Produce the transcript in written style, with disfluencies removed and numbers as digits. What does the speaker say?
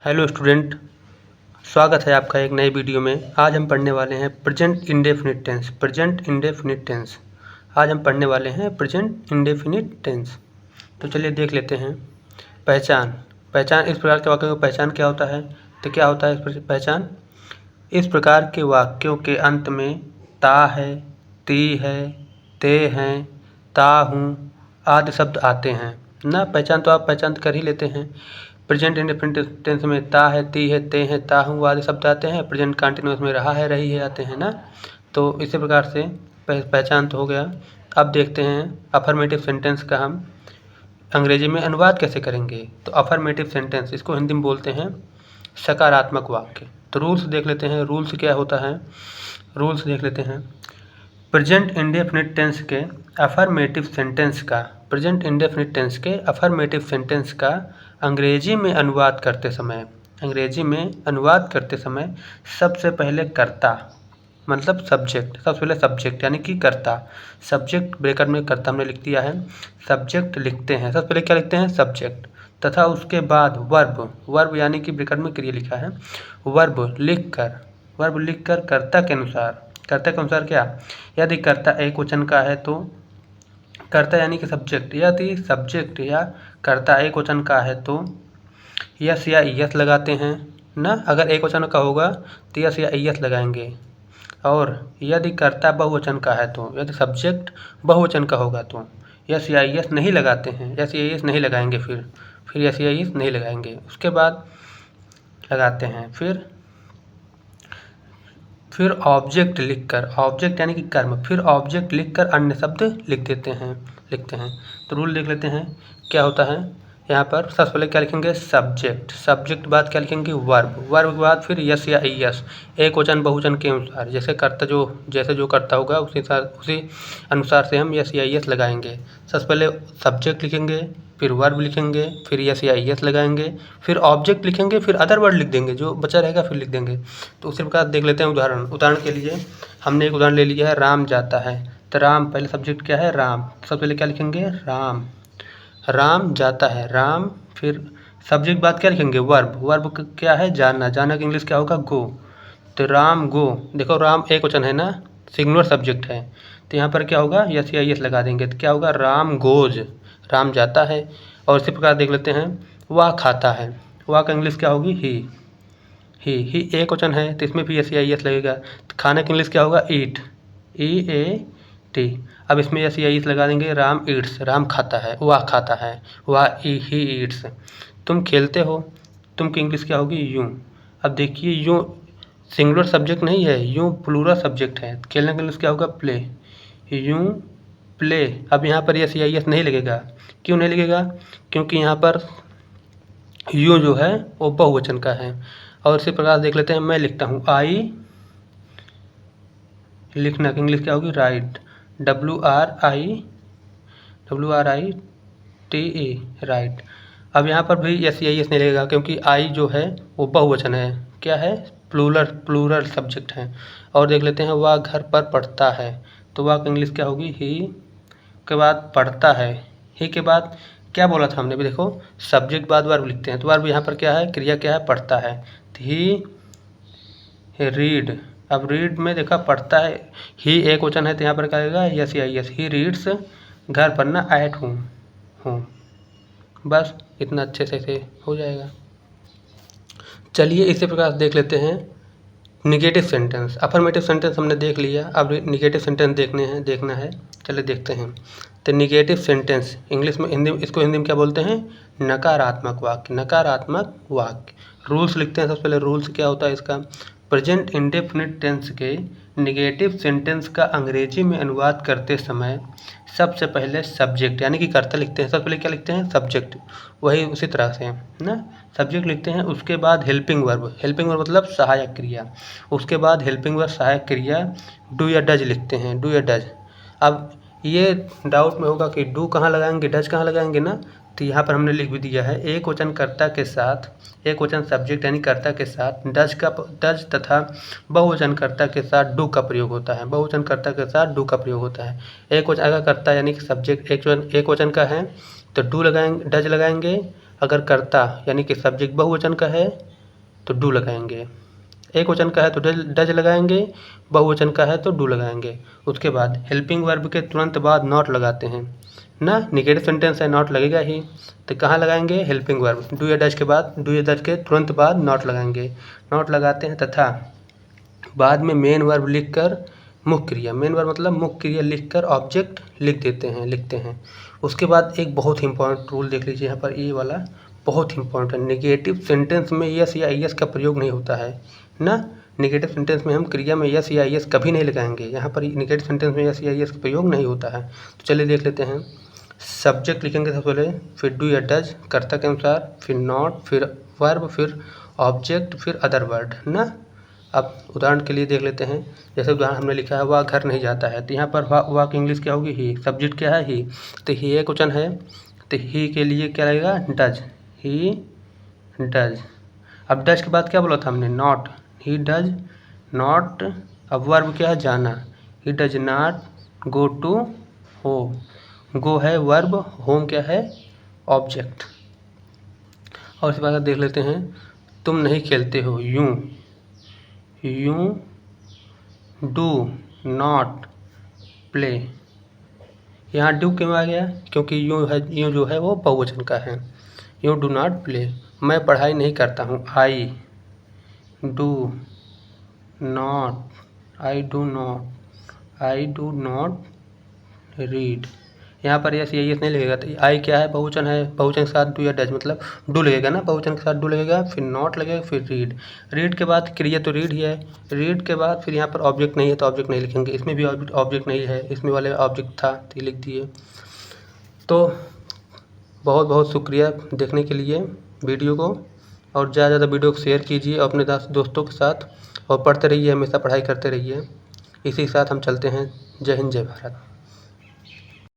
Hello student, स्वागत है आपका एक नए वीडियो में। आज हम पढ़ने वाले हैं present indefinite tense. Present indefinite tense आज हम पढ़ने वाले हैं प्रेजेंट इंडेफिनिट टेंस। तो चलिए देख लेते हैं। पहचान। पहचान इस प्रकार के वाक्यों की पहचान क्या होता है? तो क्या होता है पहचान? इस प्रकार के वाक्यों के अंत में ता है, ती है, ते हैं, ता हूँ आदि शब्द आते हैं ना। पहचान तो आप पहचान कर ही लेते हैं। प्रेजेंट इंडेफिनिट टेंस में ता है, ती है, ते हैं, ता हूँ आदि शब्द आते हैं। प्रेजेंट कंटिन्यूअस में रहा है, रही है आते हैं ना। तो इसी प्रकार से पहचान तो हो गया। अब देखते हैं अफर्मेटिव सेंटेंस का हम अंग्रेजी में अनुवाद कैसे करेंगे। तो अफर्मेटिव सेंटेंस इसको हिंदी में बोलते हैं सकारात्मक वाक्य। तो रूल्स देख लेते हैं, रूल्स क्या होता है। रूल्स देख लेते हैं। प्रेजेंट इंडेफिनिट टेंस के अफर्मेटिव सेंटेंस का प्रेजेंट इंडेफिनिट टेंस के अफर्मेटिव सेंटेंस का अंग्रेजी में अनुवाद करते समय सबसे पहले कर्ता मतलब सब्जेक्ट, सबसे पहले सब्जेक्ट यानी कि कर्ता। सब्जेक्ट ब्रैकेट में कर्ता हमने लिख दिया है। सब्जेक्ट लिखते हैं, सबसे पहले क्या लिखते हैं? सब्जेक्ट। तथा उसके बाद वर्ब यानी कि ब्रैकेट में क्रिया लिखा है। वर्ब लिखकर कर्ता के अनुसार क्या? यदि कर्ता एक वचन का है तो कर्ता यानी कि सब्जेक्ट, यदि सब्जेक्ट या कर्ता एक वचन का है तो यस या यस लगाते हैं ना। अगर एक वचन का होगा तो यस या यस लगाएंगे। और यदि कर्ता बहुवचन का है तो, यदि सब्जेक्ट बहुवचन का होगा तो यस या यस नहीं लगाते हैं, यस या यस नहीं लगाएंगे। फिर यस या यस नहीं लगाएंगे, उसके बाद लगाते हैं फिर ऑब्जेक्ट यानी कि कर्म, फिर ऑब्जेक्ट लिखकर अन्य शब्द लिखते हैं। तो रूल देख लेते हैं क्या होता है। यहाँ पर सबसे पहले क्या लिखेंगे? सब्जेक्ट बाद क्या लिखेंगे? वर्ब के बाद फिर यस या यस एक वचन बहुवचन के अनुसार, जैसे जो कर्ता होगा उसी अनुसार से हम यस या यस लगाएंगे। सबसे पहले सब्जेक्ट लिखेंगे, फिर वर्ब लिखेंगे, फिर यस या यस लगाएंगे, फिर ऑब्जेक्ट लिखेंगे, फिर अदर वर्ड लिख देंगे, जो बचा रहेगा फिर लिख देंगे। तो उसी प्रकार देख लेते हैं उदाहरण के लिए हमने एक उदाहरण ले लिया है, राम जाता है। तो राम पहले सब्जेक्ट क्या है? राम। सबसे पहले क्या लिखेंगे? राम जाता है, राम। फिर सब्जेक्ट बाद क्या लिखेंगे? वर्ब क्या है? जाना का इंग्लिश क्या होगा? गो। तो राम गो। देखो राम एक वचन है ना, सिंगुलर सब्जेक्ट है, तो यहाँ पर क्या होगा? यस या यस लगा देंगे। तो क्या होगा? राम गोज, राम जाता है। और इसी प्रकार देख लेते हैं वह खाता है। वह का इंग्लिश क्या होगी? ही एक वचन है तो इसमें भी यस या यस लगेगा। तो खाने का इंग्लिश क्या होगा? ईट, EAT। अब इसमें यस या यस लगा देंगे। राम ईट्स, राम खाता है, वह खाता है, ही ईट्स। तुम खेलते हो, तुम की इंग्लिश क्या होगी? यूँ। अब देखिए यूँ सिंगुलर सब्जेक्ट नहीं है, यूँ प्लूरल सब्जेक्ट है। खेलने का इंग्लिश क्या होगा? प्ले, यूँ प्ले। अब यहाँ पर यस या यस नहीं लगेगा। क्यों नहीं लगेगा? क्योंकि यहाँ पर यू जो है वो बहुवचन का है। और इसी प्रकार देख लेते हैं, मैं लिखता हूँ आई, लिखना की इंग्लिश क्या होगी? Right, WRITE, right. अब यहाँ पर भी यस या यस नहीं लगेगा क्योंकि आई जो है वो बहुवचन है। क्या है? प्लूरल सब्जेक्ट है। और देख लेते हैं वह घर पर पढ़ता है। तो वह की इंग्लिश क्या होगी? ही के बाद पढ़ता है, ही के बाद क्या बोला था हमने भी? देखो सब्जेक्ट बाद वर्ब लिखते हैं, तो वर्ब यहाँ पर क्या है? क्रिया क्या है? पढ़ता है। तो ही रीड। अब रीड में देखा पढ़ता है, ही एक वचन है तो यहाँ पर क्या आएगा? यस या यस। ही रीड्स, घर पढ़ना, एट होम। बस इतना अच्छे से हो जाएगा। चलिए इसी प्रकार देख लेते हैं निगेटिव सेंटेंस। अफर्मेटिव सेंटेंस हमने देख लिया, अब निगेटिव सेंटेंस देखना है। चलिए देखते हैं। तो निगेटिव सेंटेंस इसको हिंदी में क्या बोलते हैं? नकारात्मक वाक्य। रूल्स लिखते हैं। सबसे पहले रूल्स क्या होता है इसका? प्रेजेंट इंडेफिनिट टेंस के निगेटिव सेंटेंस का अंग्रेजी में अनुवाद करते समय सबसे पहले सब्जेक्ट यानी कि कर्ता लिखते हैं। सबसे पहले क्या लिखते हैं? सब्जेक्ट। वही उसी तरह से ना, सब्जेक्ट लिखते हैं। उसके बाद हेल्पिंग वर्ब मतलब सहायक क्रिया। उसके बाद हेल्पिंग वर्ब सहायक क्रिया डू या डज लिखते हैं, डू या डज। अब ये डाउट में होगा कि डू कहाँ लगाएंगे, डज कहाँ लगाएंगे ना। तो यहाँ पर हमने लिख भी दिया है, एक वचन कर्ता के साथ, एक वचन सब्जेक्ट यानी कर्ता के साथ डज तथा बहुवचन कर्ता के साथ डू का प्रयोग होता है। बहुवचन कर्ता के साथ डू का प्रयोग होता है। एक वचन अगर कर्ता यानी कि सब्जेक्ट एक वचन का है तो डज लगाएंगे। अगर कर्ता यानी कि सब्जेक्ट बहुवचन का है तो डू लगाएंगे। एक वचन का है तो डज लगाएंगे, बहुवचन का है तो डू लगाएंगे। उसके बाद हेल्पिंग वर्ब के तुरंत बाद नॉट लगाते हैं ना, नेगेटिव सेंटेंस है नॉट लगेगा ही, तो कहाँ लगाएंगे? हेल्पिंग वर्ब, डू या डज के बाद, डू या डज के तुरंत बाद नॉट लगाएंगे। नॉट लगाते हैं तथा बाद में मेन वर्ब लिखकर मुख्य क्रिया, मेन वर्ब मतलब मुख्य क्रिया लिखकर ऑब्जेक्ट लिखते हैं। उसके बाद एक बहुत ही इंपॉर्टेंट रूल देख लीजिए यहाँ पर, ये वाला बहुत इंपॉर्टेंट, नेगेटिव सेंटेंस में यस या आई एस का प्रयोग नहीं होता है ना। नेगेटिव सेंटेंस में हम क्रिया में यस या आई एस कभी नहीं लगाएंगे, यहाँ पर नेगेटिव सेंटेंस में यस या आई एस का प्रयोग नहीं होता है। तो चलिए देख लेते हैं। सब्जेक्ट लिखेंगे सबसे पहले, फिर डू या डज कर्ता के अनुसार, फिर नॉट, फिर वर्ब, फिर ऑब्जेक्ट, फिर अदर वर्ड ना। अब उदाहरण के लिए देख लेते हैं। जैसे उदाहरण हमने लिखा है वह घर नहीं जाता है, तो यहाँ पर वह की इंग्लिश क्या होगी? ही। सब्जेक्ट क्या है? ही। तो ही एक वचन है, तो ही के लिए क्या लगेगा? Does, he does. अब डज के बाद क्या बोला था हमने? Not, he does not. अब वर्ब क्या है? जाना, he does not go to home. Go है वर्ब, होम क्या है? ऑब्जेक्ट। और इसके बाद देख लेते हैं, तुम नहीं खेलते हो, यू डू नॉट प्ले। यहाँ डू क्यों आ गया? क्योंकि यूँ जो है वो बहुवचन का है। You do not play. मैं पढ़ाई नहीं करता हूँ, आई डू नॉट रीड। यहाँ पर यस यस नहीं लगेगा, तो आई क्या है? बहुवचन है, बहुवचन के साथ डू या डज मतलब डू लगेगा ना, बहुवचन के साथ डू लगेगा, फिर नॉट लगेगा, फिर रीड। रीड के बाद क्रिया तो रीड ही है, रीड के बाद फिर यहाँ पर ऑब्जेक्ट नहीं है तो ऑब्जेक्ट नहीं लिखेंगे, इसमें भी ऑब्जेक्ट नहीं है, इसमें वाले ऑब्जेक्ट था तो लिख दिए। तो बहुत बहुत शुक्रिया देखने के लिए वीडियो को, और ज़्यादा ज़्यादा वीडियो को शेयर कीजिए अपने दोस्तों के साथ, और पढ़ते रहिए, हमेशा पढ़ाई करते रहिए। इसी के साथ हम चलते हैं। जय हिंद, जय भारत।